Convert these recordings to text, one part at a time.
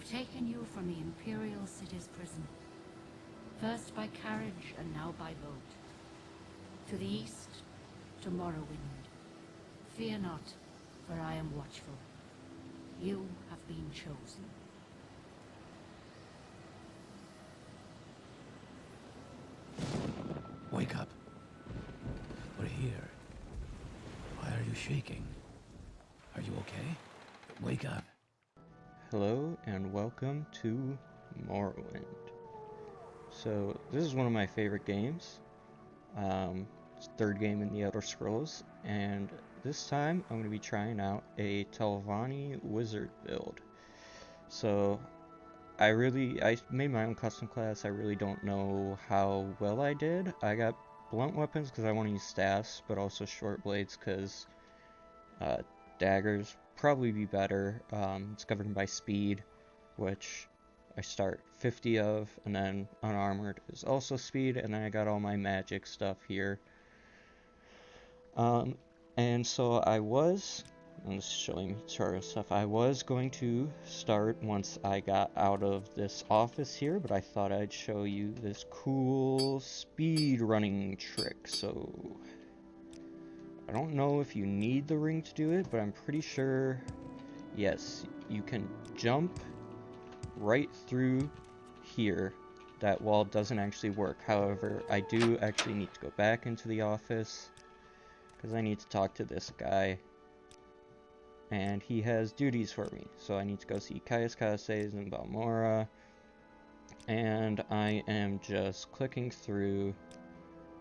I've taken you from the Imperial City's prison. First by carriage and now by boat. To the east, to Morrowind. Fear not, for I am watchful. You have been chosen. Wake up. We're here. Why are you shaking? Are you okay? Wake up. Hello and welcome to Morrowind. So this is one of my favorite games. It's the third game in the Elder Scrolls, and this time I'm going to be trying out a Telvanni wizard build. So I made my own custom class. I really don't know how well I did. I got blunt weapons because I want to use staffs, but also short blades because daggers probably be better. It's governed by speed, which I start 50 of, and then unarmored is also speed, and then I got all my magic stuff here. And so I'm just showing you tutorial stuff. I was going to start once I got out of this office here, but I thought I'd show you this cool speed running trick. So I don't know if you need the ring to do it, but I'm pretty sure, yes, you can jump right through here. That wall doesn't actually work. However, I do actually need to go back into the office because I need to talk to this guy. And he has duties for me. So I need to go see Caius Casases and Balmora. And I am just clicking through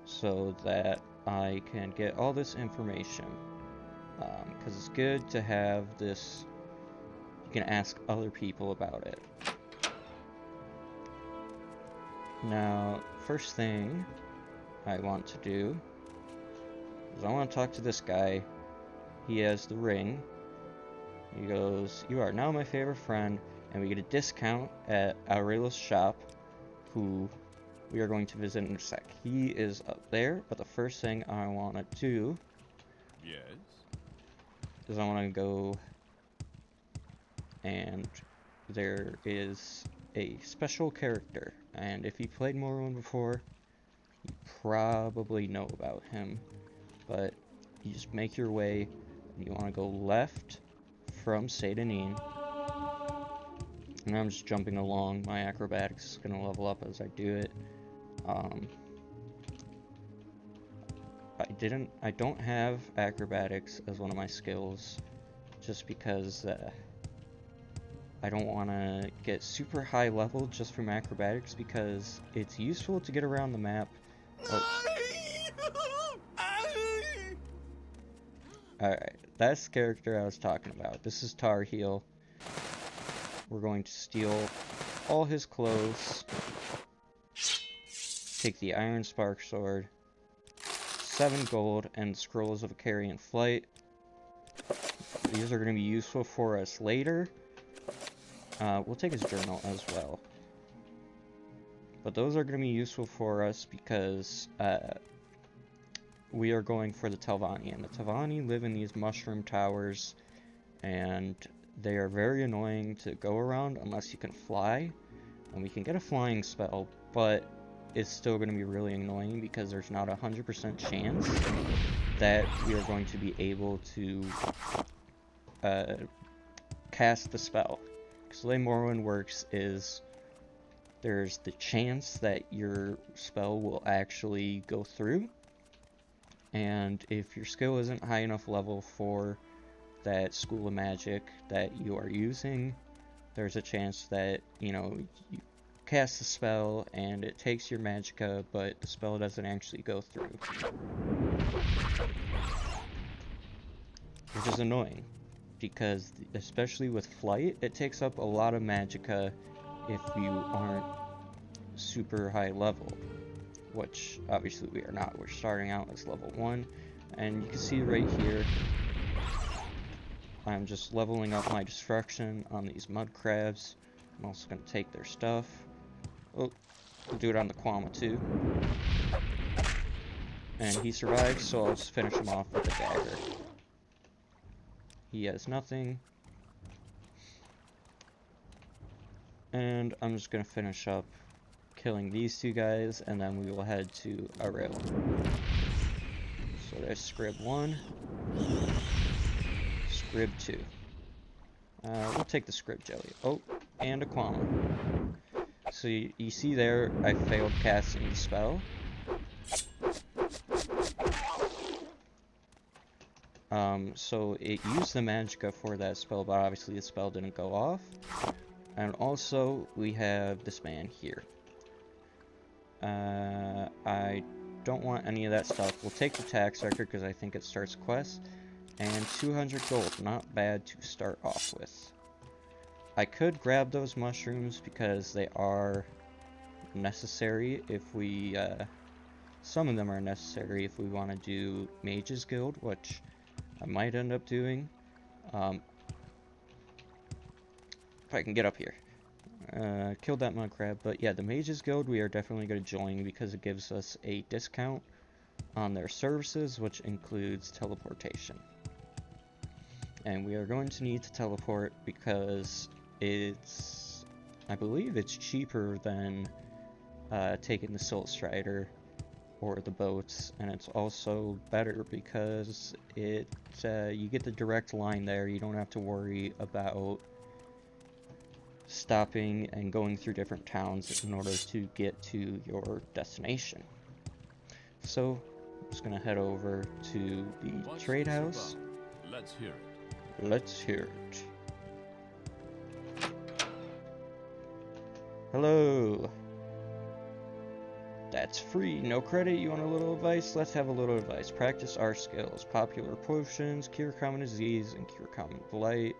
so that I can get all this information. Because it's good to have this. You can ask other people about it. Now, first thing I want to do is I want to talk to this guy. He has the ring. He goes, "You are now my favorite friend," and we get a discount at Aurelia's shop, who we are going to visit in a sec. He is up there, but the first thing I want to do is I want to go, and there is a special character, and if you played Morrowind before, you probably know about him, but you just make your way, and you want to go left from Satanin, and I'm just jumping along. My acrobatics is going to level up as I do it. I don't have acrobatics as one of my skills, just because I don't want to get super high level just from acrobatics, because it's useful to get around the map. Alright, that's the character I was talking about. This is Tar Heel. We're going to steal all his clothes, take the Iron Spark Sword, 7 gold, and Scrolls of a Carrion Flight. These are going to be useful for us later. We'll take his journal as well. But those are going to be useful for us because we are going for the Telvanni, and the Telvanni live in these mushroom towers, and they are very annoying to go around unless you can fly, and we can get a flying spell, but it's still going to be really annoying because there's not a 100% chance that we are going to be able to cast the spell. Because the way Morrowind works is there's the chance that your spell will actually go through, and if your skill isn't high enough level for that school of magic that you are using, there's a chance that, you know, you cast the spell and it takes your magicka, but the spell doesn't actually go through. Which is annoying, because especially with flight, it takes up a lot of magicka if you aren't super high level. Which obviously we are not. We're starting out as level 1, and you can see right here I'm just leveling up my destruction on these mud crabs. I'm also going to take their stuff. Oh, we'll do it on the Kwama too. And he survives, so I'll just finish him off with a dagger. He has nothing. And I'm just gonna finish up killing these two guys, and then we will head to Aril. So there's Scrib 1, Scrib 2. We'll take the Scrib Jelly. Oh, and a Quama. So you see there, I failed casting the spell. So it used the Magicka for that spell, but obviously the spell didn't go off. And also, we have this man here. I don't want any of that stuff. We'll take the tax record because I think it starts quest. And 200 gold, not bad to start off with. I could grab those mushrooms because they are necessary if we, some of them are necessary if we want to do Mage's Guild, which I might end up doing. If I can get up here. Killed that mud crab, but yeah, the Mage's Guild we are definitely going to join because it gives us a discount on their services, which includes teleportation. And we are going to need to teleport because it's, I believe it's cheaper than taking the Soul Strider or the boats, and it's also better because it you get the direct line there. You don't have to worry about stopping and going through different towns in order to get to your destination. So I'm just gonna head over to the trade house. Let's hear it. Let's hear it. Hello. That's free, no credit. You want a little advice? Let's have a little advice. Practice our skills. Popular potions, cure common disease, and cure common blight.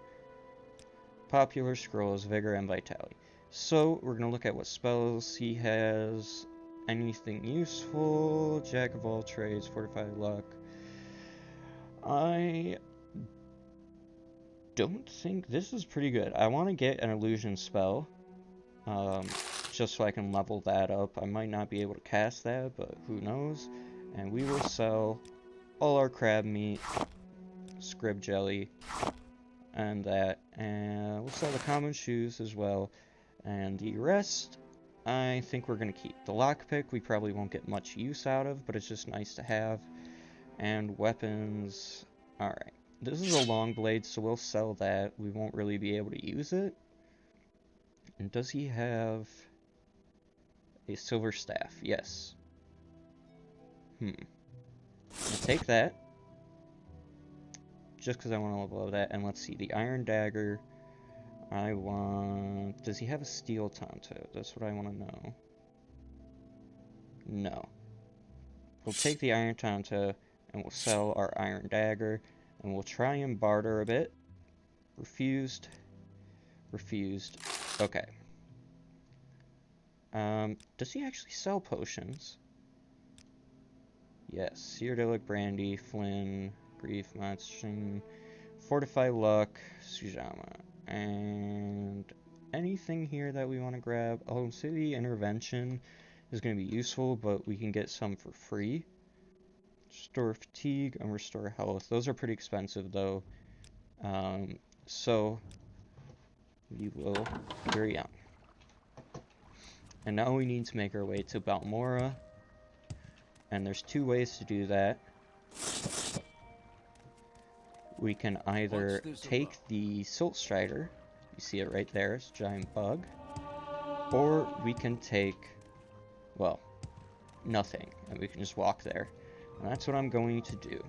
Popular scrolls, vigor, and vitality. So, we're going to look at what spells he has. Anything useful. Jack of all trades, fortified luck. I don't think this is pretty good. I want to get an illusion spell. Just so I can level that up. I might not be able to cast that, but who knows. And we will sell all our crab meat, Scrib Jelly, and that. And we'll sell the common shoes as well. And the rest, I think we're going to keep. The lockpick we probably won't get much use out of, but it's just nice to have. And weapons, alright. This is a long blade, so we'll sell that. We won't really be able to use it. And does he have a silver staff? Yes. I'll take that. Just because I want to level up that. And let's see, the iron dagger. I want... Does he have a steel tanto? That's what I want to know. No. We'll take the iron tanto and we'll sell our iron dagger. And we'll try and barter a bit. Refused. Refused. Okay. Does he actually sell potions? Yes. Seerdelic Brandy, Flynn, Grief, Monstration, Fortify Luck, Sujama. And anything here that we want to grab? Oh, City Intervention is going to be useful, but we can get some for free. Restore Fatigue and Restore Health. Those are pretty expensive, though. So we will carry on. And now we need to make our way to Balmora. And there's two ways to do that. We can either take the Silt Strider, you see it right there, it's a giant bug, or we can take, well, nothing, and we can just walk there. And that's what I'm going to do.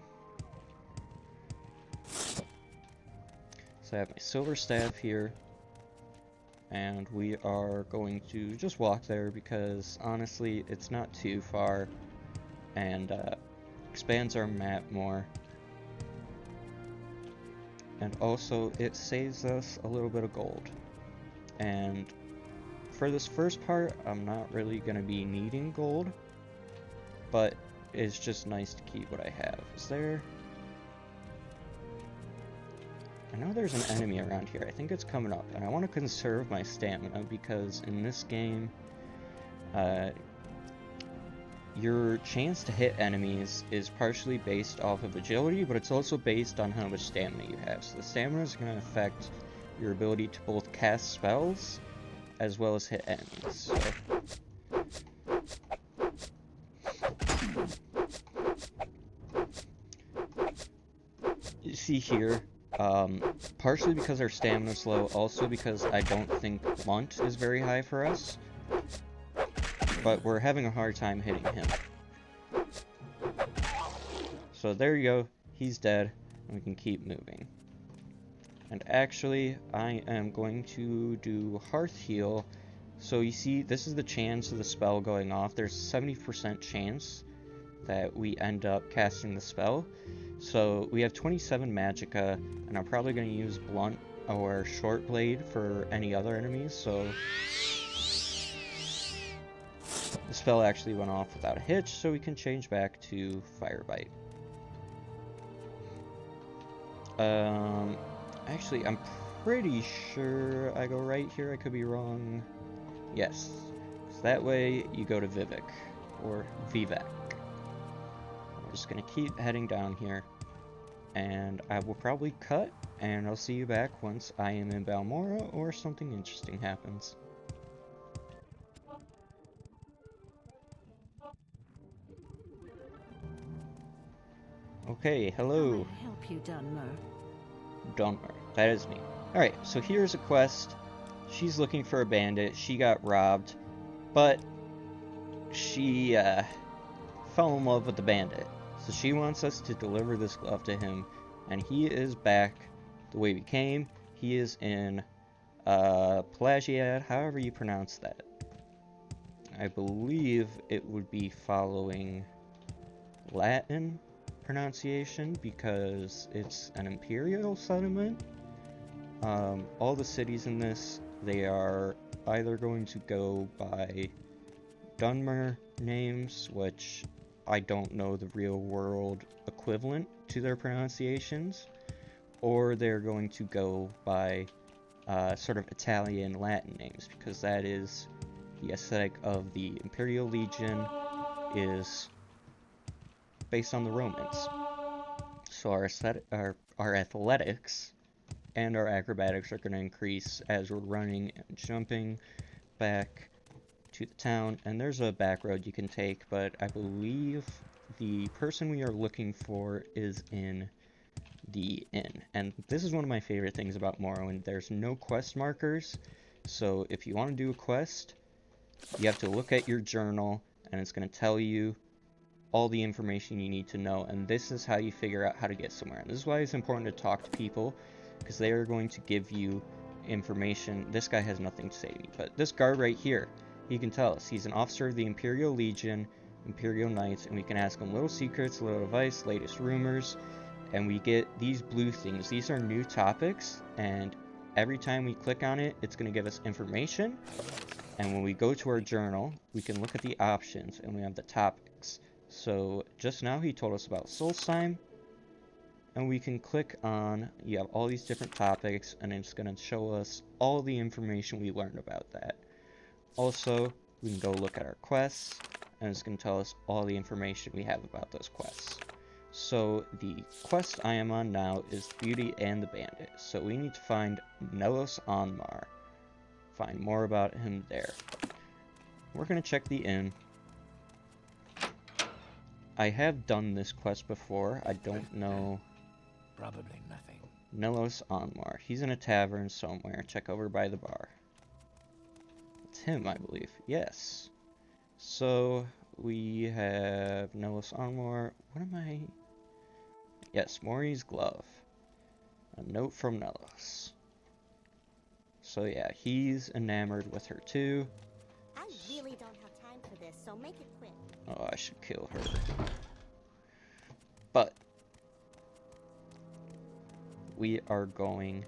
So I have my silver staff here, and we are going to just walk there because, honestly, it's not too far, and expands our map more. And also, it saves us a little bit of gold. And for this first part, I'm not really going to be needing gold, but it's just nice to keep what I have. Is there... I know there's an enemy around here. I think it's coming up, and I want to conserve my stamina because in this game, your chance to hit enemies is partially based off of agility, but it's also based on how much stamina you have. So the stamina is going to affect your ability to both cast spells as well as hit enemies. So you see here, partially because our stamina's low, also because I don't think Blunt is very high for us, but we're having a hard time hitting him. So there you go, he's dead, and we can keep moving. And actually, I am going to do Hearth Heal. So you see, this is the chance of the spell going off. There's a 70% chance that we end up casting the spell. So we have 27 Magicka, and I'm probably going to use Blunt or Short Blade for any other enemies, so the spell actually went off without a hitch, so we can change back to Fire Bite. Actually, I'm pretty sure I go right here. I could be wrong. Yes. So that way, you go to Vivek, or Vivek. We're just gonna keep heading down here, and I will probably cut, and I'll see you back once I am in Balmora or something interesting happens. Okay, hello. How may I help you, Dunmer? Dunmer, that is me. Alright, so here's a quest. She's looking for a bandit. She got robbed, but she fell in love with the bandit. So she wants us to deliver this glove to him, and he is back the way we came. He is in Pelagiad, however you pronounce that. I believe it would be following Latin pronunciation because it's an imperial settlement. All the cities in this, they are either going to go by Dunmer names, which I don't know the real world equivalent to their pronunciations, or they're going to go by sort of Italian Latin names, because that is the aesthetic of the Imperial Legion, is based on the Romans. So our athletics and our acrobatics are going to increase as we're running and jumping back to the town. And there's a back road you can take, but I believe the person we are looking for is in the inn. And this is one of my favorite things about Morrowind. There's no quest markers, so if you want to do a quest, you have to look at your journal, and it's going to tell you all the information you need to know, and this is how you figure out how to get somewhere. And this is why it's important to talk to people, because they are going to give you information. This guy has nothing to say to me, but this guard right here, he can tell us. He's an officer of the Imperial Legion, Imperial Knights, and we can ask him little secrets, little advice, latest rumors, and we get these blue things. These are new topics, and every time we click on it, it's going to give us information. And when we go to our journal, we can look at the options, and we have the topics. So just now he told us about Solstheim, and we can click on, you have all these different topics, and it's going to show us all the information we learned about that. Also, we can go look at our quests, and it's going to tell us all the information we have about those quests. So the quest I am on now is Beauty and the Bandit. So we need to find Nelos Onmar. Find more about him there. We're going to check the inn. I have done this quest before. I don't know. Probably nothing. Nelos Onmar. He's in a tavern somewhere. Check over by the bar. It's him, I believe. Yes. So we have Nelos Onmar. What am I? Yes, Mori's glove. A note from Nelos. So yeah, he's enamored with her too. I really don't have time for this, so make it quick. Oh, I should kill her. But we are going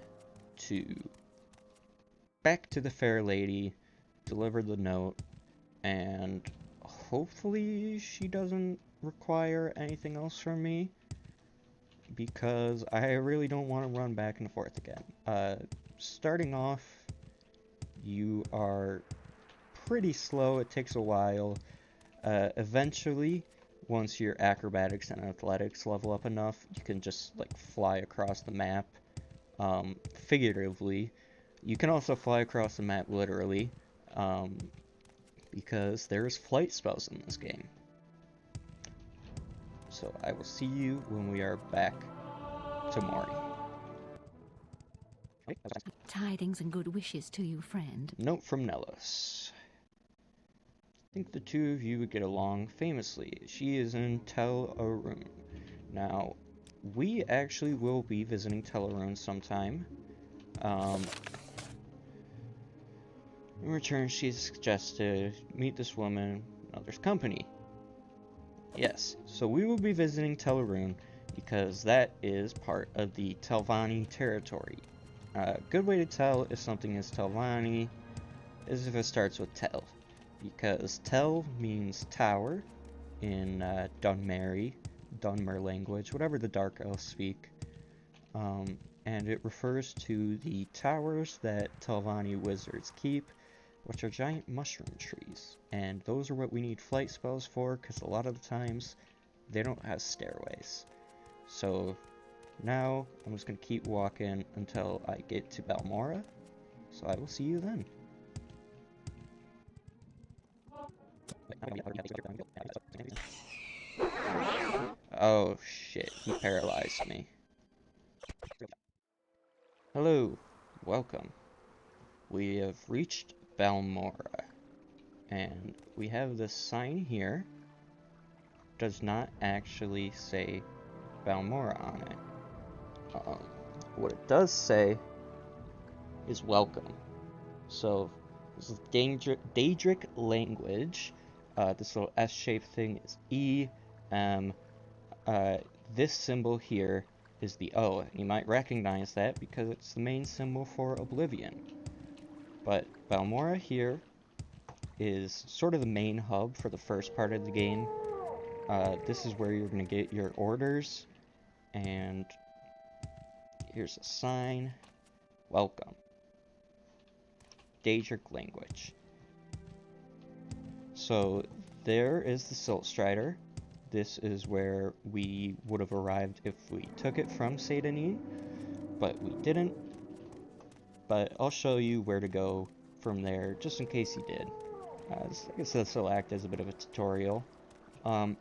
to back to the fair lady, deliver the note, and hopefully she doesn't require anything else from me, because I really don't want to run back and forth again. Starting off, you are pretty slow. It takes a while. Eventually, once your acrobatics and athletics level up enough, you can just like fly across the map, figuratively. You can also fly across the map literally, because there's flight spells in this game. So I will see you when we are back to Mori. Tidings and good wishes to you, friend. Note from Nellis. I think the two of you would get along famously. She is in Tel Arun. Now, we actually will be visiting Tel Arun sometime. In return, she suggested meet this woman in others' company. Yes, so we will be visiting Tel Arun because that is part of the Telvanni territory. A good way to tell if something is Telvanni is if it starts with Tel, because Tel means tower in Dunmer language, whatever the Dark Elves speak, and it refers to the towers that Telvanni wizards keep, which are giant mushroom trees, and those are what we need flight spells for, because a lot of the times they don't have stairways. So now I'm just going to keep walking until I get to Balmora, so I will see you then. Oh shit, he paralyzed me. Hello, welcome. We have reached Balmora, and we have this sign here. Does not actually say Balmora on it. What it does say is welcome. So this is Daedric language. This little S-shaped thing is E. This symbol here is the O. And you might recognize that because it's the main symbol for Oblivion. But Balmora here is sort of the main hub for the first part of the game. This is where you're going to get your orders, and here's a sign. Welcome. Daedric language. So there is the Silt Strider. This is where we would have arrived if we took it from Satanin, but we didn't. But I'll show you where to go from there, just in case you did. I guess this will act as a bit of a tutorial.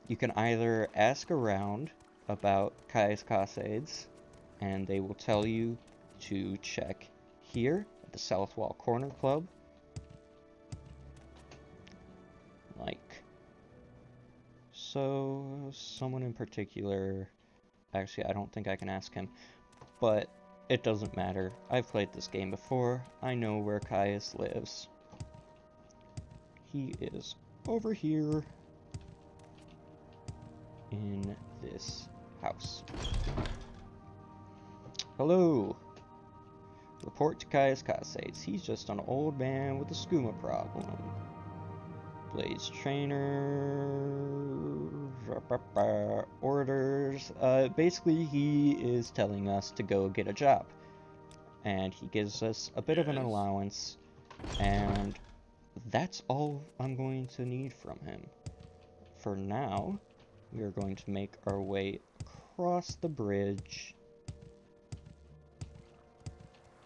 You can either ask around about Kai's Cassades, and they will tell you to check here at the South Wall Corner Club. Like so. Someone in particular, actually I don't think I can ask him, but it doesn't matter. I've played this game before. I know where Caius lives. He is over here in this house. Hello. Report to Caius Cassades. He's just an old man with a skooma problem. Blaze trainer. Orders. Basically, he is telling us to go get a job. And he gives us a bit of an allowance. And that's all I'm going to need from him. For now, we are going to make our way across the bridge.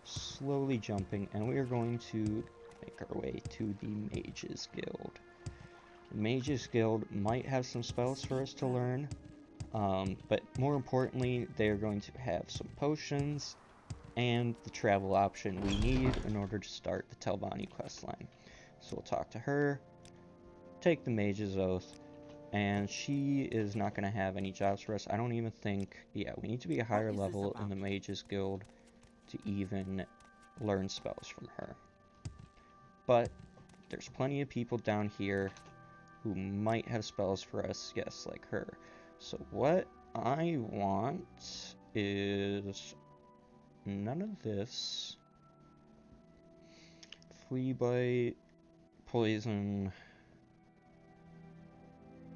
Slowly jumping, and we are going to make our way to the Mages Guild. The Mages Guild might have some spells for us to learn, but more importantly, they are going to have some potions and the travel option we need in order to start the Telvanni questline. So we'll talk to her, take the Mage's Oath, and she is not going to have any jobs for us. I don't even think, yeah, we need to be a higher level in the Mages Guild to even learn spells from her. But there's plenty of people down here who might have spells for us, yes, like her. So what I want is none of this. Flea bite, poison.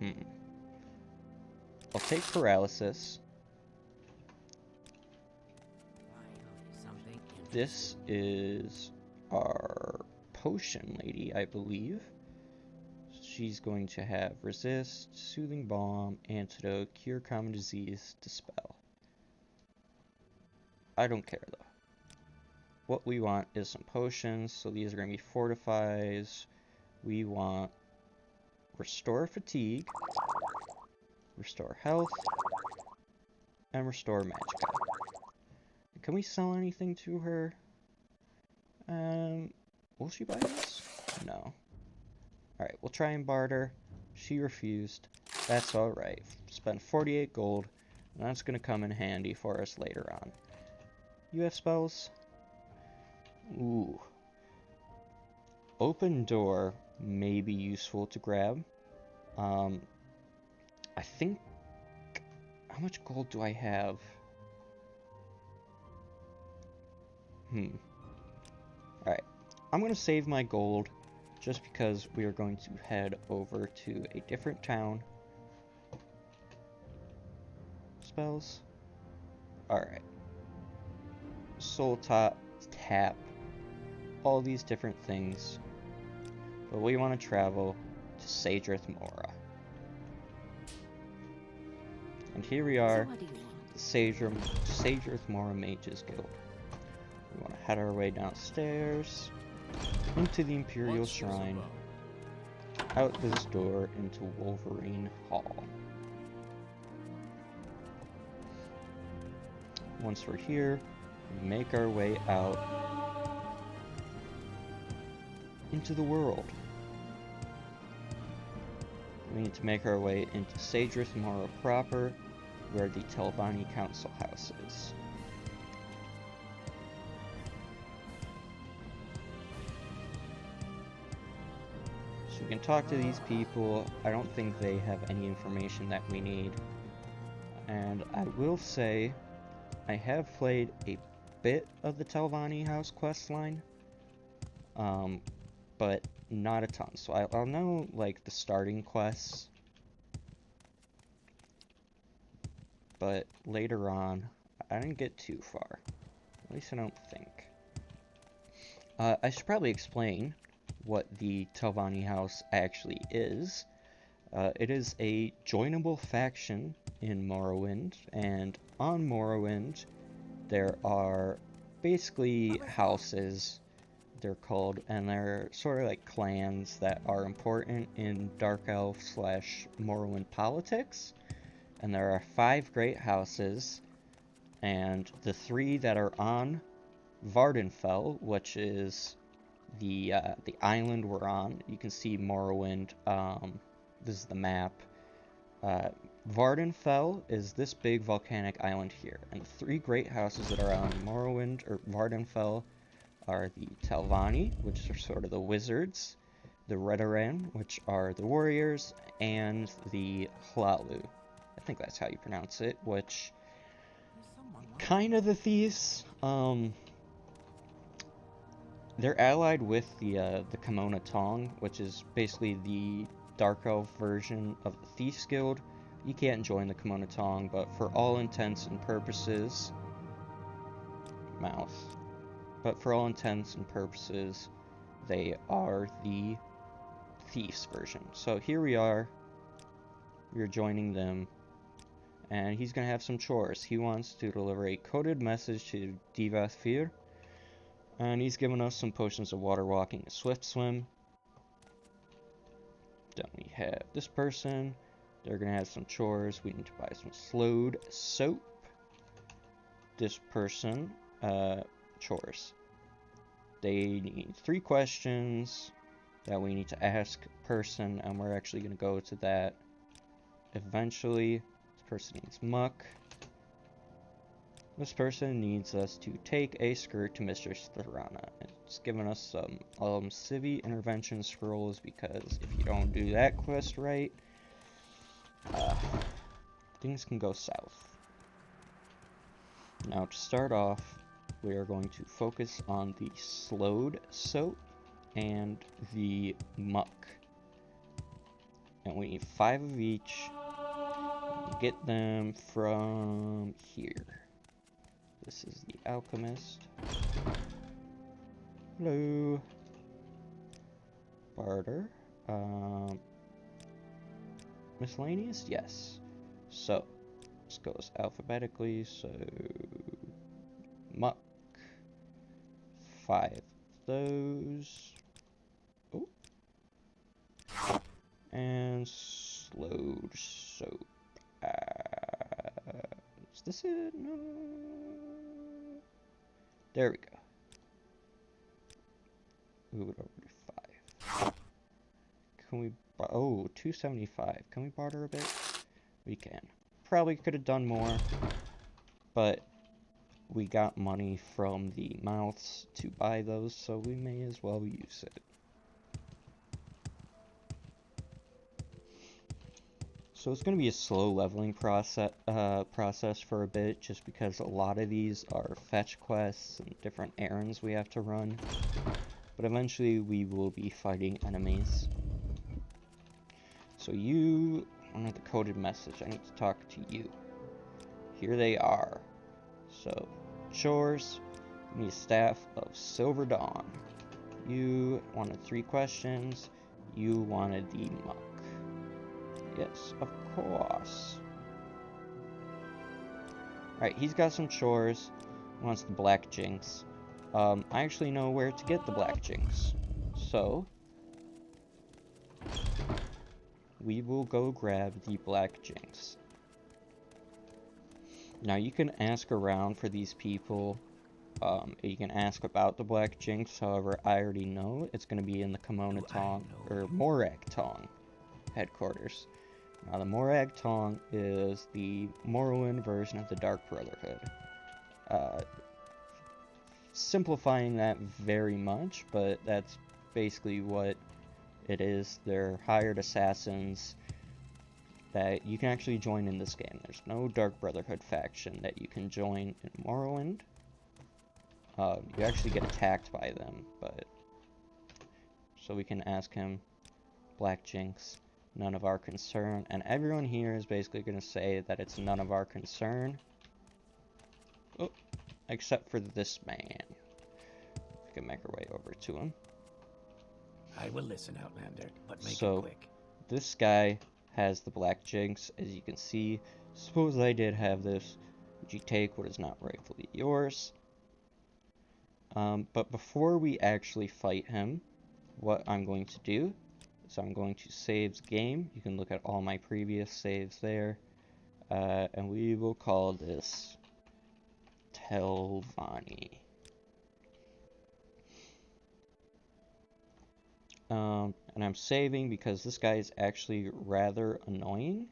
I'll take paralysis. This is our potion lady, I believe. She's going to have resist, soothing balm, antidote, cure common disease, dispel. I don't care though. what we want is some potions. So these are going to be fortifies. We want restore fatigue, restore health, and restore magicka. Can we sell anything to her? Will she buy this? No. Alright, we'll try and barter. She refused. That's alright. Spend 48 gold, and that's going to come in handy for us later on. You have spells? Ooh. Open door may be useful to grab. I think... How much gold do I have? Alright. I'm going to save my gold just because we are going to head over to a different town. Spells? Alright. Soul tap. All these different things. But we want to travel to Sadrith Mora. And here we are, the Sadrith Mora Mages Guild. We want to head our way downstairs, into the Imperial Shrine, out this door into Wolverine Hall. Once we're here, we make our way out into the world. We need to make our way into Sadrith Mora proper, where the Telvanni Council House is. So we can talk to these people. I don't think they have any information that we need. And I will say, I have played a bit of the Telvanni House questline, but not a ton. So I'll know, like, the starting quests, but later on, I didn't get too far. At least I don't think. I should probably explain what the Telvanni House actually is. It is a joinable faction in Morrowind, and on Morrowind, there are basically houses, they're called, and they're sort of like clans that are important in Dark Elf / Morrowind politics. And there are 5 great houses, and the 3 that are on Vardenfell, which is the island we're on. You can see Morrowind. This is the map. Vardenfell is this big volcanic island here, and the 3 great houses that are on Morrowind or Vardenfell are the Telvanni, which are sort of the wizards, the Redoran, which are the warriors, and the Hlalu. I think that's how you pronounce it, which kind of the thieves. They're allied with the Kimona Tong, which is basically the Dark Elf version of the Thieves Guild. You can't join the Kimona Tong, but for all intents and purposes, they are the Thieves version. So here we are. We're joining them. And he's going to have some chores. He wants to deliver a coded message to Divathfir. And he's giving us some potions of water walking and swift swim. Then we have this person. They're going to have some chores. We need to buy some slowed soap. This person, chores. They need 3 questions that we need to ask person. And we're actually going to go to that eventually. Person needs muck. This person needs us to take a skirt to Mistress Thorana. It's giving us some Civi intervention scrolls, because if you don't do that quest right, things can go south. Now to start off, we are going to focus on the slowed soap and the muck. And we need 5 of each. Get them from here. This is the alchemist. Hello. Barter. Miscellaneous? Yes. So, this goes alphabetically. So, muck. 5 of those. Oh. And slowed soap. Is this it? No. There we go. Move it over to 5. Can we... Oh, 275. Can we barter a bit? We can. Probably could have done more, but we got money from the mouths to buy those, so we may as well use it. So it's going to be a slow leveling process for a bit, just because a lot of these are fetch quests and different errands we have to run. But eventually we will be fighting enemies. So you wanted the coded message. I need to talk to you. Here they are. So, chores. You need a staff of Silver Dawn. You wanted 3 questions. You wanted the muck. Yes, of course. Alright, he's got some chores. He wants the Black Jinx. I actually know where to get the Black Jinx. So, we will go grab the Black Jinx. Now, you can ask around for these people. You can ask about the Black Jinx. However, I already know it's going to be in the Kimona Tong, or Morag Tong headquarters. Now, the Morag Tong is the Morrowind version of the Dark Brotherhood. Simplifying that very much, but that's basically what it is. They're hired assassins that you can actually join in this game. There's no Dark Brotherhood faction that you can join in Morrowind. You actually get attacked by them, but... So we can ask him, Black Jinx, none of our concern. And everyone here is basically going to say that it's none of our concern. Oh, except for this man. We can make our way over to him. I will listen, Outlander, but make So, it quick. this guy has the Black Jinx, as you can see. Suppose I did have this. Would you take what is not rightfully yours? But before we actually fight him, what I'm going to do is I'm going to save the game. You can look at all my previous saves there. And we will call this Telvanni. And I'm saving because this guy is actually rather annoying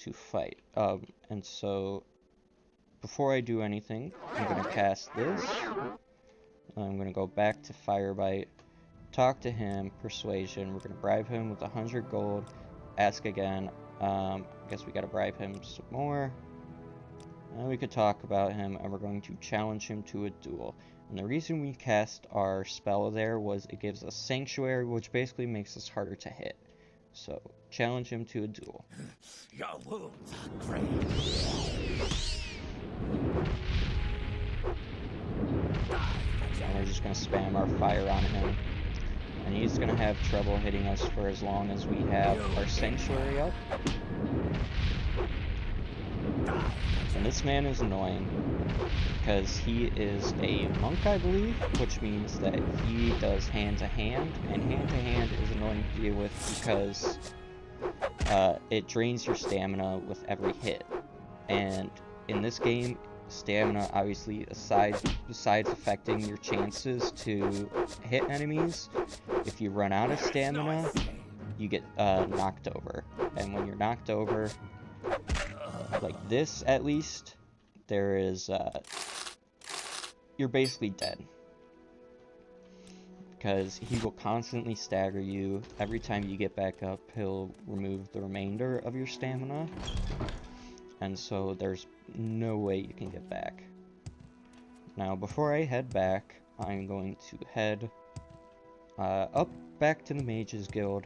to fight. And so, before I do anything, I'm going to cast this. I'm going to go back to Firebite, talk to him, Persuasion. We're going to bribe him with 100 gold, ask again. I guess we got to bribe him some more. And we could talk about him, and we're going to challenge him to a duel. And the reason we cast our spell there was it gives us Sanctuary, which basically makes us harder to hit. So, challenge him to a duel. Your wounds are great. And we're just going to spam our fire on him. And he's going to have trouble hitting us for as long as we have our Sanctuary up. And this man is annoying because he is a monk, I believe, which means that he does hand-to-hand, and hand-to-hand is annoying to deal with because it drains your stamina with every hit. And in this game, stamina, obviously, besides affecting your chances to hit enemies, if you run out of stamina, you get knocked over. And when you're knocked over, like this at least, there is, you're basically dead. Because he will constantly stagger you. Every time you get back up, he'll remove the remainder of your stamina. And so there's no way you can get back. Now, before I head back, I'm going to head up back to the Mages Guild,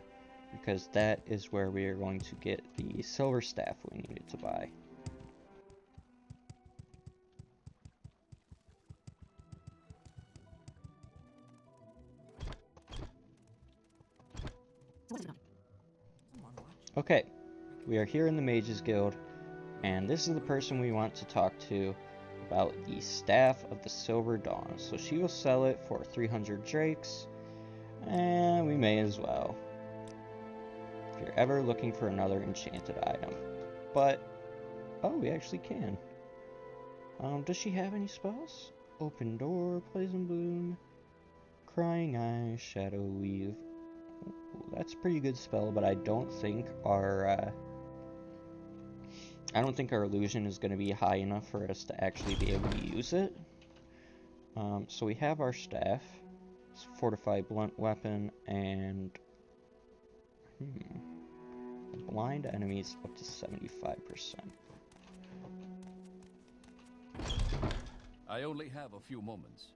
because that is where we are going to get the silver staff we needed to buy. Okay, we are here in the Mages Guild, and this is the person we want to talk to. about the Staff of the Silver Dawn. So she will sell it for 300 drakes, and we may as well, if you're ever looking for another enchanted item. But, oh, we actually can. Does she have any spells? Open Door, Poison Bloom, Crying Eye, Shadow Weave. Ooh, that's a pretty good spell, but I don't think our illusion is going to be high enough for us to actually be able to use it. So we have our staff, it's fortified blunt weapon, and blind enemies up to 75%. I only have a few moments.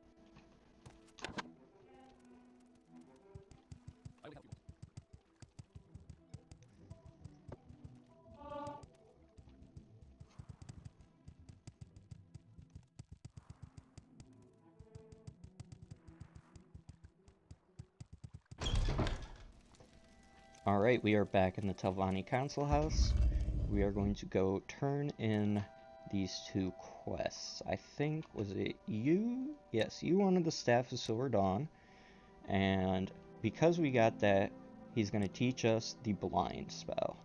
I will help you. Alright, we are back in the Telvanni Council House. We are going to go turn in these two quests. I think, was it you? Yes, you wanted the Staff of Silver Dawn, and because we got that, he's going to teach us the blind spell.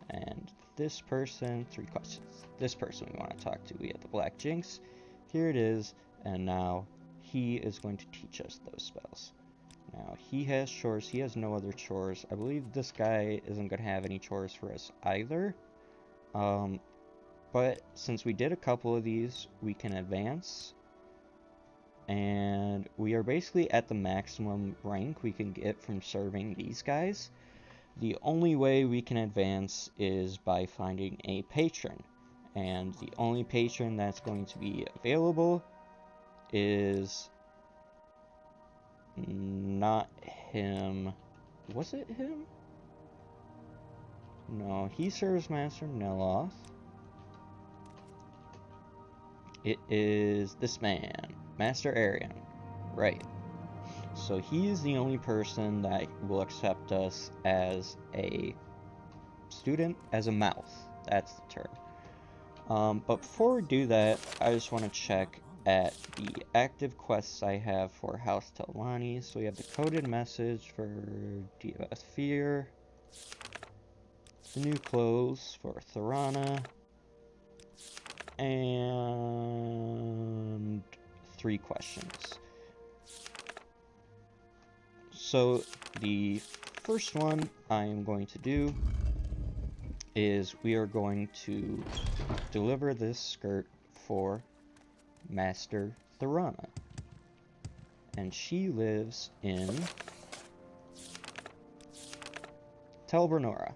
And this person, 3 questions. This person we want to talk to. We have the Black Jinx. Here it is, and now he is going to teach us those spells. Now, he has chores, he has no other chores. I believe this guy isn't going to have any chores for us either. But since we did a couple of these, we can advance. And we are basically at the maximum rank we can get from serving these guys. The only way we can advance is by finding a patron. And the only patron that's going to be available is not him. Was it him? No, he serves Master Neloth. It is this man, Master Arion. Right. So he is the only person that will accept us as a student, as a mouth. That's the term. But before we do that, I just want to check at the active quests I have for House Telvanni. So we have the coded message for Diva Fear, the new clothes for Thorana, and 3 questions. So the first one I am going to do is we are going to deliver this skirt for Master Thorana, and she lives in Telvanni.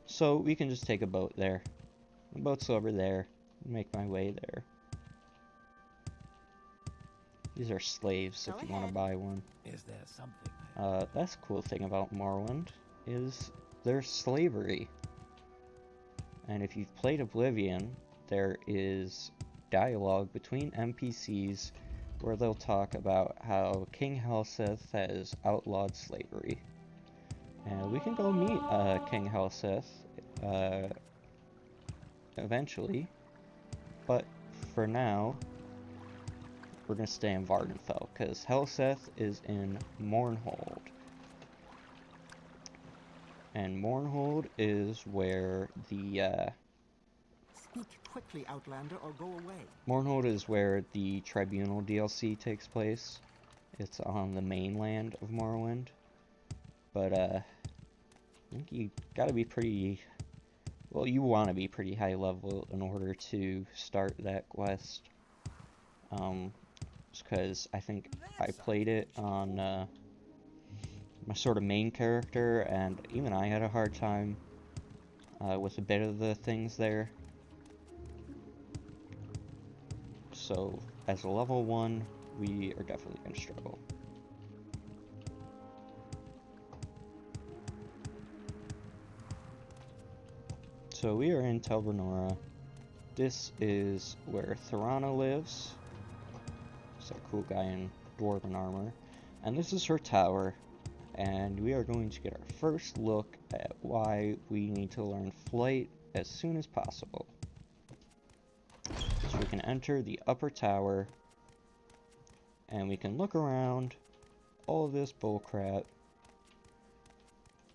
So we can just take a boat there. The boat's over there. Make my way there. These are slaves if you want to buy one. Is there something? That's a cool thing about Morrowind, is there's slavery. And if you've played Oblivion, there is dialogue between NPCs where they'll talk about how King Helseth has outlawed slavery. And we can go meet King Helseth eventually, but for now, we're going to stay in Vardenfell, because Helseth is in Mournhold. And Mournhold is where the, Speak quickly, Outlander, or go away. Mournhold is where the Tribunal DLC takes place. It's on the mainland of Morrowind. But, I think you gotta be pretty... Well, you want to be pretty high level in order to start that quest. Because I think I played it on my sort of main character, and even I had a hard time with a bit of the things there. So, as a level 1, we are definitely going to struggle. So we are in Telvanni. This is where Thorana lives. It's a cool guy in dwarven armor. And this is her tower. And we are going to get our first look at why we need to learn flight as soon as possible. So So we can enter the upper tower, and we can look around all this bullcrap,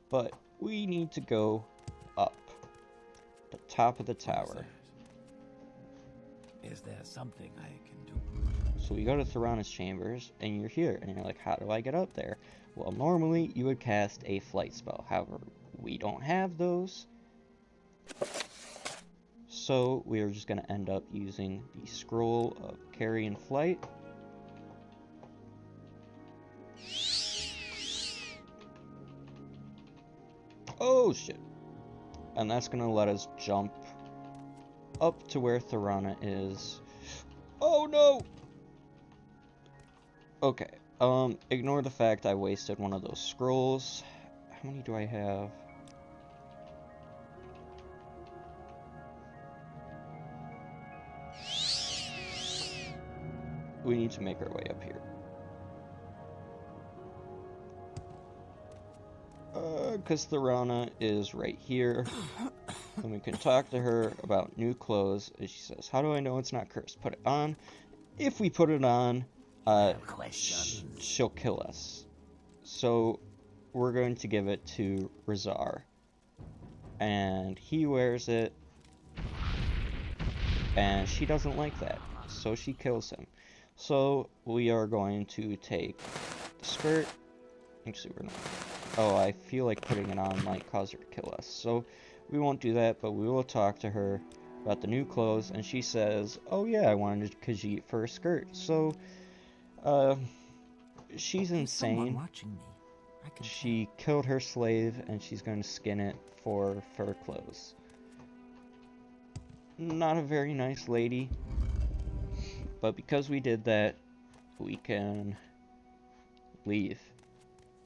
but we need to go up the top of the tower. Is there something I can do? So we go to Thorana's chambers, and you're here, and you're like, how do I get up there? Well, normally you would cast a flight spell. However, we don't have those. So we are just going to end up using the Scroll of Carrion Flight. Oh shit. And that's going to let us jump up to where Thorana is. Oh no! Okay, ignore the fact I wasted one of those scrolls. How many do I have? We need to make our way up here. Because Thorana is right here. And we can talk to her about new clothes. And she says, how do I know it's not cursed? Put it on. If we put it on, she'll kill us. So we're going to give it to Rizar. And he wears it. And she doesn't like that. So she kills him. So we are going to take the skirt. Actually, we're not. Oh, I feel like putting it on might cause her to kill us. So we won't do that, but we will talk to her about the new clothes. And she says, oh yeah, I wanted Khajiit for a skirt. So, she's insane. Watching me. I can She killed her slave, and she's going to skin it for fur clothes. Not a very nice lady. But because we did that, we can leave.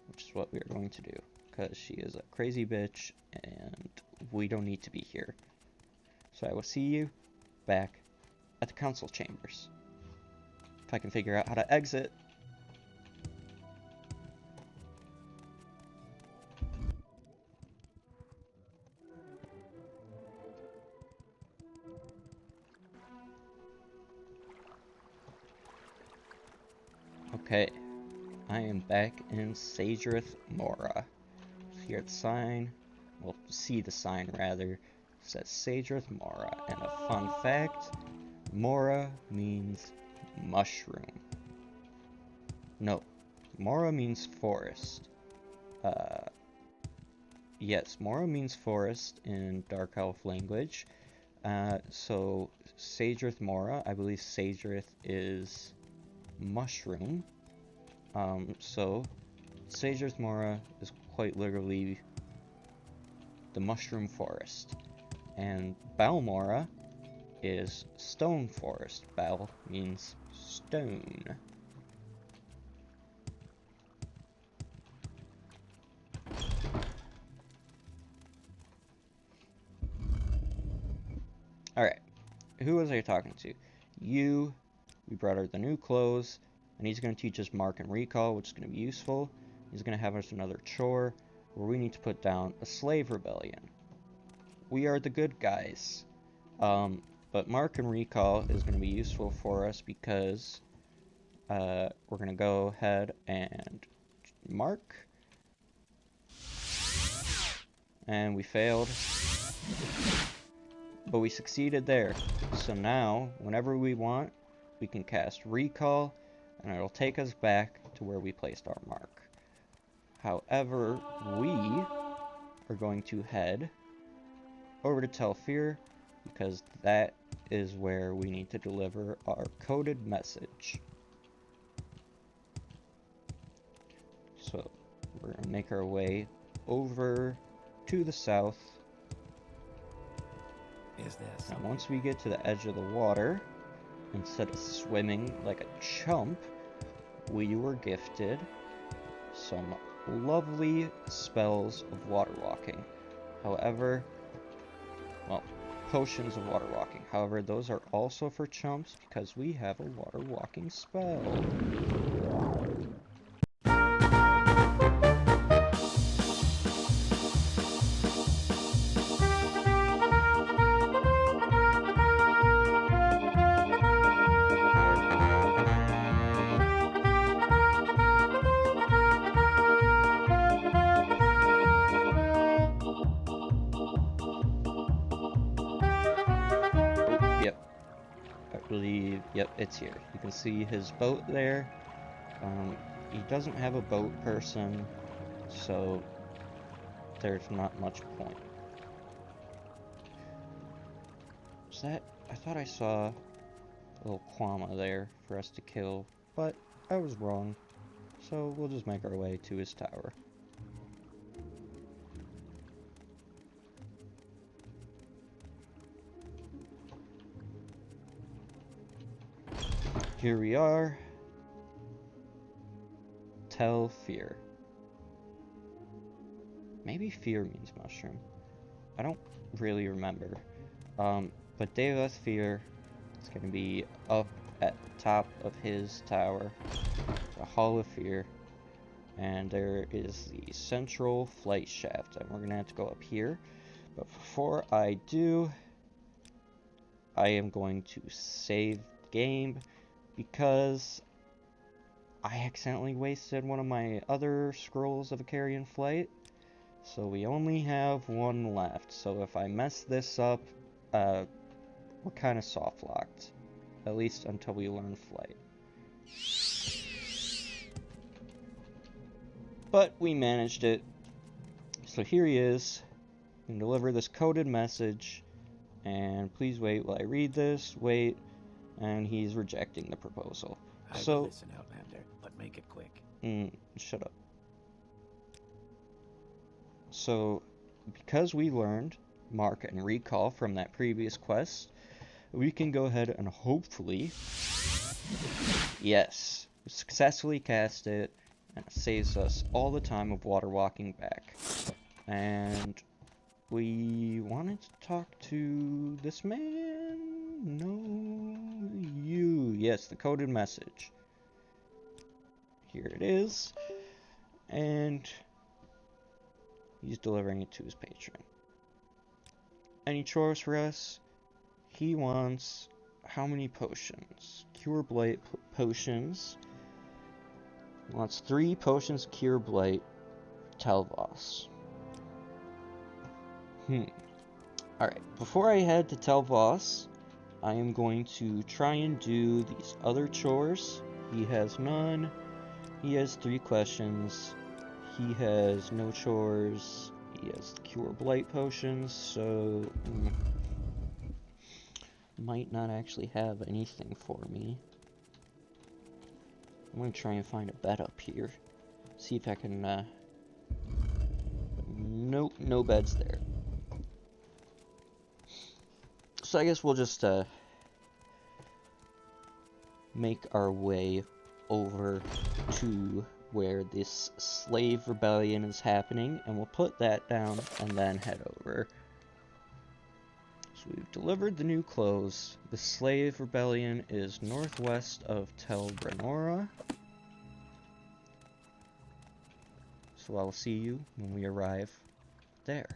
Which is what we are going to do. Because she is a crazy bitch, and we don't need to be here. So I will see you back at the council chambers. If I can figure out how to exit. Okay, I am back in Sagereth Mora. Here at the sign, well, see the sign rather, it says Sagereth Mora. And a fun fact, Mora means mushroom. No, Mora means forest. Yes, Mora means forest in Dark Elf language. So Sagereth Mora, I believe Sagereth is mushroom. So Sagereth Mora is quite literally the mushroom forest. And Balmora is stone forest. Bal means stone. Alright, who was I talking to? You. We brought her the new clothes, and he's going to teach us Mark and Recall, which is going to be useful. He's going to have us another chore, where we need to put down a slave rebellion. We are the good guys. But Mark and Recall is going to be useful for us because we're going to go ahead and mark. And we failed. But we succeeded there. So now, whenever we want, we can cast Recall, and it'll take us back to where we placed our mark. However, we are going to head over to Telfir, because that is where we need to deliver our coded message. So, we're going to make our way over to the south. Now, once we get to the edge of the water, instead of swimming like a chump, we were gifted some lovely spells of water walking. However, well, potions of water walking. However, those are also for chumps because we have a water walking spell. believe, yep, it's here. You can see his boat there. He doesn't have a boat person, so there's not much point. Is that, I thought I saw a little Kwama there for us to kill, but I was wrong. So we'll just make our way to his tower. Here we are. Tell fear. Maybe fear means mushroom. I don't really remember. But Deva's fear is going to be up at the top of his tower. The Hall of Fear. And there is the central flight shaft. And we're going to have to go up here. But before I do, I am going to save the game because I accidentally wasted one of my other scrolls of Icarian Flight. So we only have one left. So if I mess this up, we're kind of soft locked. At least until we learn flight. But we managed it. So here he is. I can deliver this coded message. And please wait while I read this. Wait. And he's rejecting the proposal. I So will listen, Outlander, but make it quick. Shut up. So, because we learned mark and recall from that previous quest, we can go ahead and hopefully, yes, successfully cast it, and it saves us all the time of water walking back. And we wanted to talk to this man? No, you. Yes, the coded message. Here it is. And he's delivering it to his patron. Any chores for us? He wants how many potions? Cure Blight potions. He wants 3 potions Cure Blight Telvos. Alright, before I head to Telvos, I am going to try and do these other chores. He has none. He has 3 questions. He has no chores. He has the Cure Blight potions, so might not actually have anything for me. I'm gonna try and find a bed up here. See if I can, nope, no beds there. So I guess we'll just, make our way over to where this slave rebellion is happening, and we'll put that down and then head over. So we've delivered the new clothes. The slave rebellion is northwest of Tel Brenora. So I'll see you when we arrive there.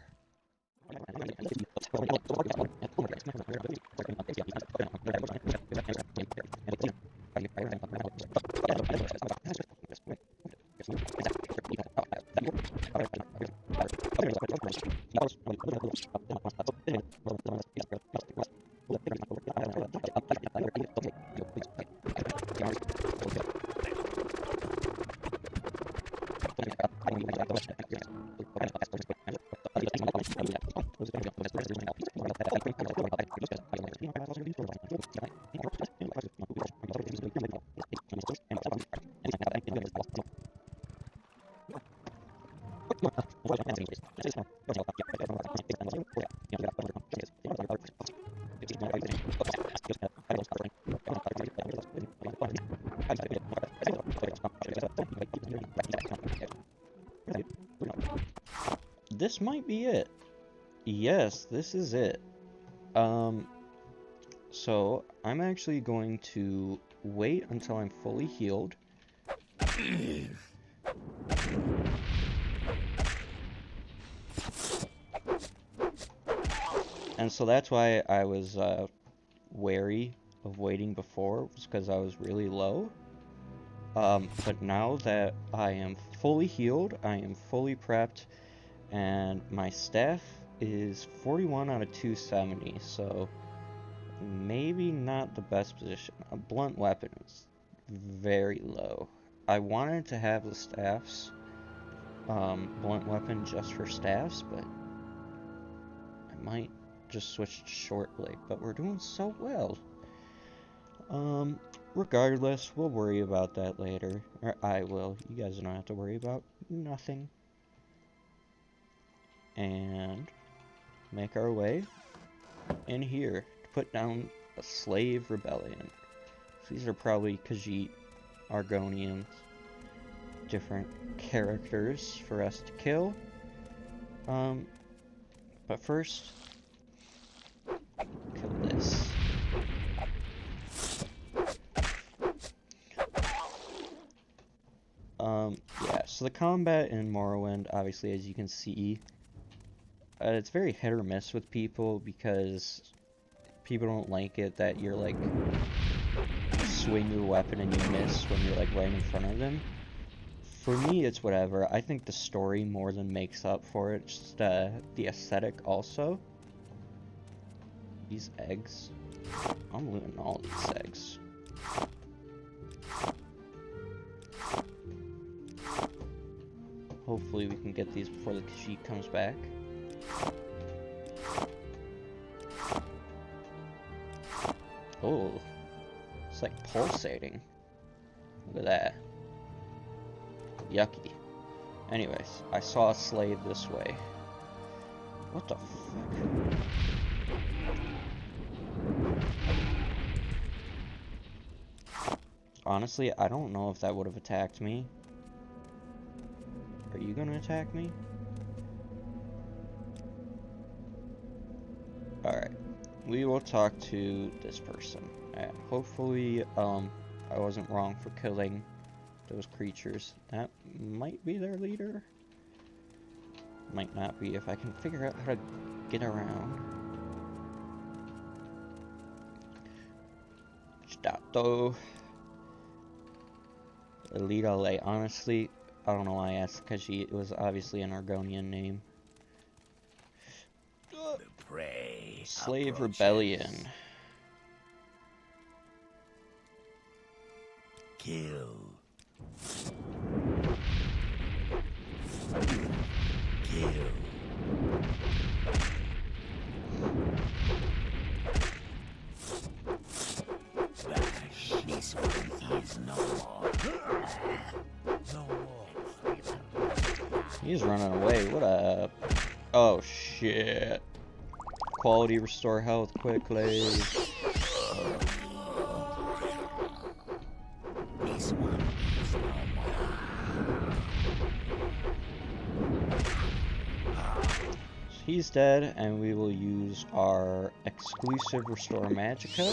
This might be it. Yes, this is it. So I'm actually going to wait until I'm fully healed. And so that's why I was wary of waiting before, was because I was really low. But now that I am fully healed, I am fully prepped, and my staff is 41 out of 270, so maybe not the best position. A blunt weapon is very low. I wanted to have the staffs, blunt weapon just for staffs, but I might just switch to short blade, but we're doing so well. Regardless, we'll worry about that later. Or I will. You guys don't have to worry about nothing. And make our way in here to put down a slave rebellion. So these are probably Khajiit, Argonians, different characters for us to kill. But first, kill this. Yeah, so the combat in Morrowind, obviously, as you can see, it's very hit or miss with people because people don't like it that you're like swing your weapon and you miss when you're like right in front of them. For me, it's whatever. I think the story more than makes up for it. Just the aesthetic also. These eggs. I'm looting all these eggs. Hopefully we can get these before the Khajiit comes back. Oh, it's like pulsating. Look at that. Yucky. Anyways, I saw a slave this way. What the fuck? Honestly, I don't know if that would have attacked me. Are you gonna attack me? Alright. We will talk to this person. And hopefully, I wasn't wrong for killing those creatures. That might be their leader. Might not be if I can figure out how to get around. Stato. Elita. Honestly, I don't know why I asked Khajiit. It was obviously an Argonian name. The prey Slave approaches. Rebellion. Kill. Kill. Bash. This one is no more. No more. He's running away. What up? Oh shit. Quality restore health quickly. This one is no more. He's dead, and we will use our exclusive restore magicka.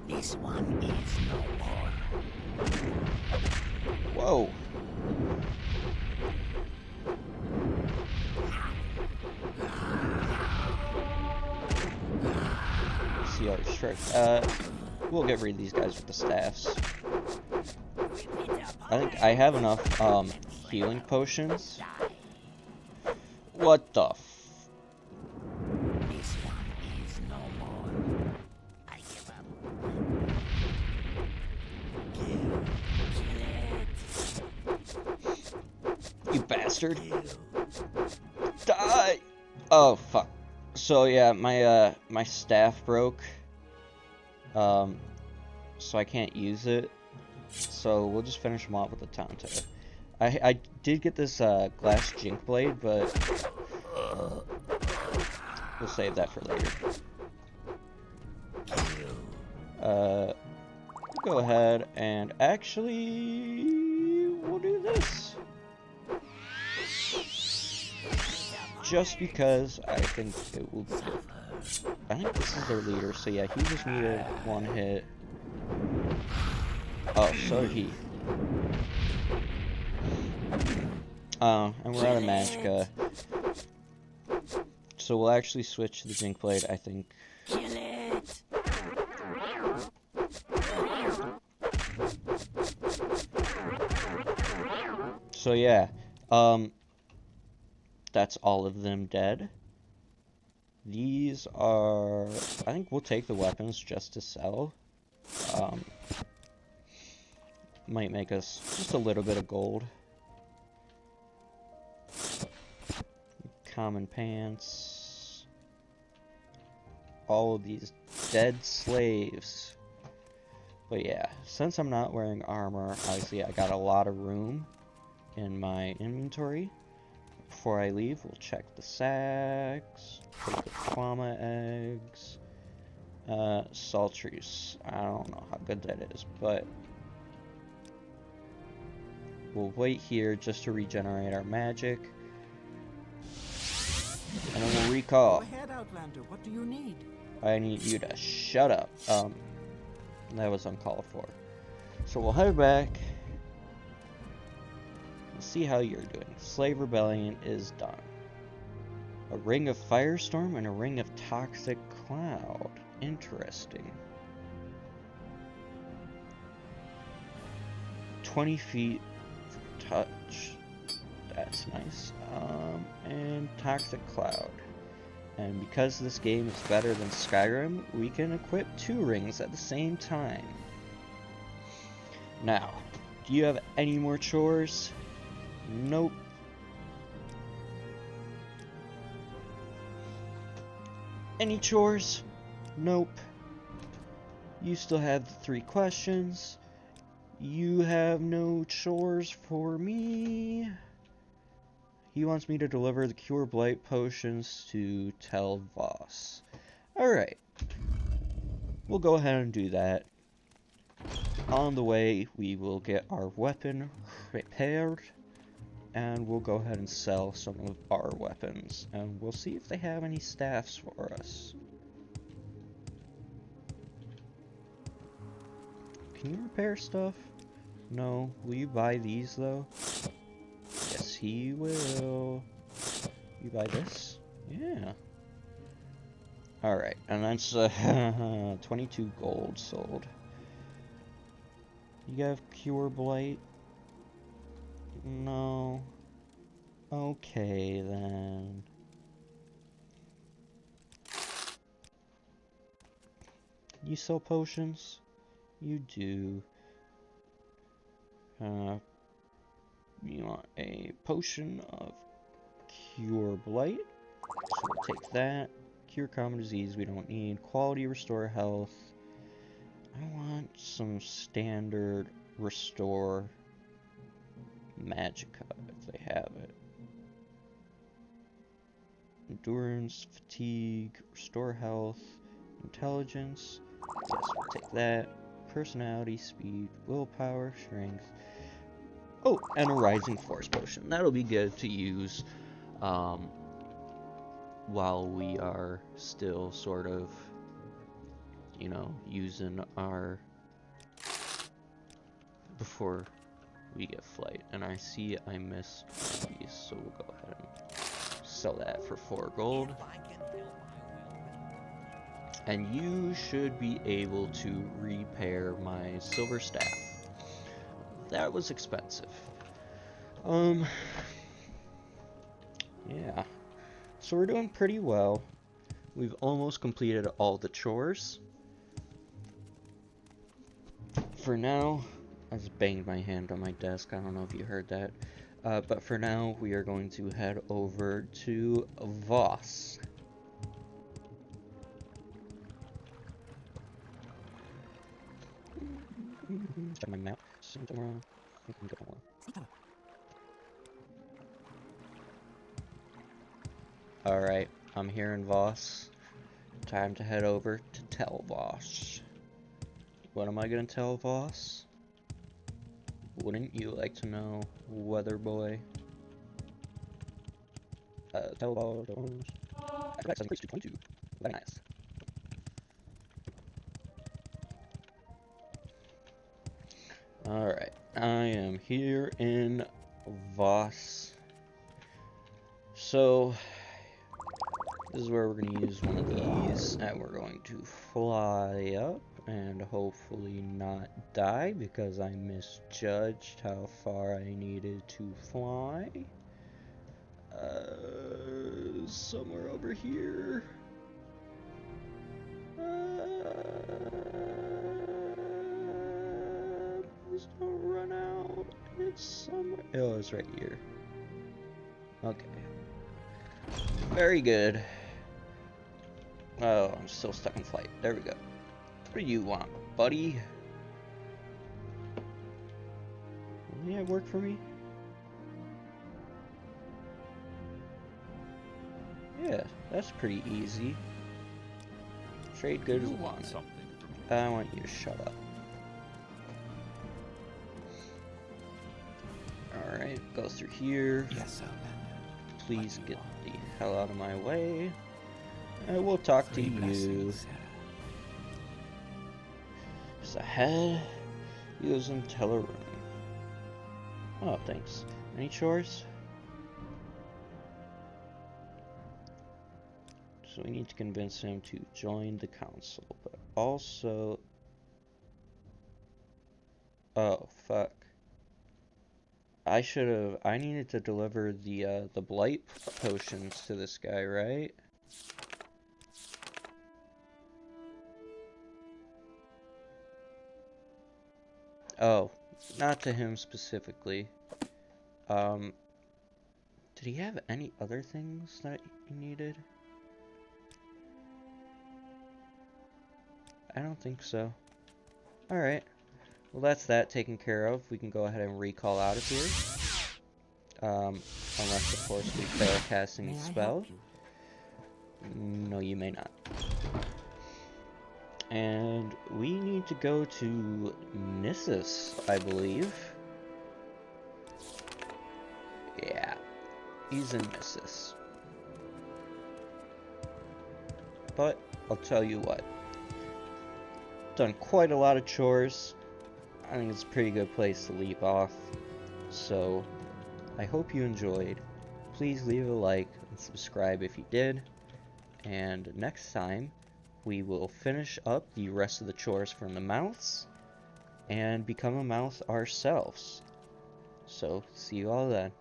This one is no more. Whoa. See our strike. We'll get rid of these guys with the staffs. I think I have enough healing potions. What the f— This one is no more. I give up. Kill. you bastard? Kill. Die! Oh fuck. So yeah, my staff broke. So I can't use it. So we'll just finish them off with the Tante. I did get this glass jink blade, but we'll save that for later. Go ahead and actually we'll do this. Just because I think it will be. I think this is their leader, so yeah, he just needed one hit. Oh, so did he. And we're out of magicka. So we'll actually switch to the Jink Blade, I think. Kill it. So yeah, that's all of them dead. These are, I think we'll take the weapons just to sell. Might make us just a little bit of gold. Common pants. All of these dead slaves. But yeah, since I'm not wearing armor, obviously I got a lot of room in my inventory. Before I leave, we'll check the sacks, take the llama eggs, sultries. I don't know how good that is, but we'll wait here just to regenerate our magic. And then we'll recall. Go ahead, Outlander. What do you need? I need you to shut up. That was uncalled for. So we'll head back. Let's see how you're doing. Slave Rebellion is done. A ring of firestorm and a ring of toxic cloud. Interesting. 20 feet for touch. That's nice. And toxic cloud. And because this game is better than Skyrim, we can equip 2 rings at the same time. Now, do you have any more chores? Nope. Any chores? Nope. You still have the 3 questions. You have no chores for me. He wants me to deliver the Cure Blight potions to Telvanni. Alright. We'll go ahead and do that. On the way, we will get our weapon repaired. And we'll go ahead and sell some of our weapons. And we'll see if they have any staffs for us. Can you repair stuff? No. Will you buy these, though? Yes, he will. You buy this? Yeah. Alright, and that's 22 gold sold. You have Cure Blight? No. Okay, then. You sell potions? You do. You want a potion of Cure Blight, so we'll take that. Cure common disease we don't need. Quality restore health. I want some standard restore magicka if they have it. Endurance, fatigue, restore health, intelligence. Yes, we'll take that. Personality, speed, willpower, strength. Oh, and a Rising Force potion. That'll be good to use while we are still sort of, you know, using our... before we get flight. And I see I missed these, so we'll go ahead and sell that for 4 gold. And you should be able to repair my silver staff. That was expensive. Yeah. So we're doing pretty well. We've almost completed all the chores. For now, I just banged my hand on my desk. I don't know if you heard that. But for now, we are going to head over to Voss. Check my map. Alright, I'm here in Voss. Time to head over to Telvanni. What am I gonna tell Voss? Wouldn't you like to know, weather boy? Telvanni. That's increased to 22. Very nice. Alright, I am here in Voss. So, this is where we're going to use one of these, and we're going to fly up and hopefully not die because I misjudged how far I needed to fly. Somewhere over here. Please don't run out. It's somewhere. Oh, it's right here. Okay. Very good. Oh, I'm still stuck in flight. There we go. What do you want, buddy? Will that work for me? Yeah, that's pretty easy. Trade goods You with want one. something from me? I want you to shut up. Alright, go through here. Yes, Outlander. Please What do you get want? the hell out of my way. And we'll talk to Three you. blessings, Sarah. Just ahead. Using Telvanni. Oh, thanks. Any chores? So we need to convince him to join the council, but also... Oh, fuck. I needed to deliver the blight potions to this guy, right? Oh, not to him specifically. Did he have any other things that he needed? I don't think so. Alright. Well, that's that taken care of. We can go ahead and recall out of here. Unless, of course, we fail casting May the I spell. help you? No, you may not. And we need to go to Nissus, I believe. Yeah, he's in Nissus. But, I'll tell you what. Done quite a lot of chores. I think it's a pretty good place to leap off. So, I hope you enjoyed. Please leave a like and subscribe if you did. And next time, we will finish up the rest of the chores from the mouths and become a mouth ourselves. So, see you all then.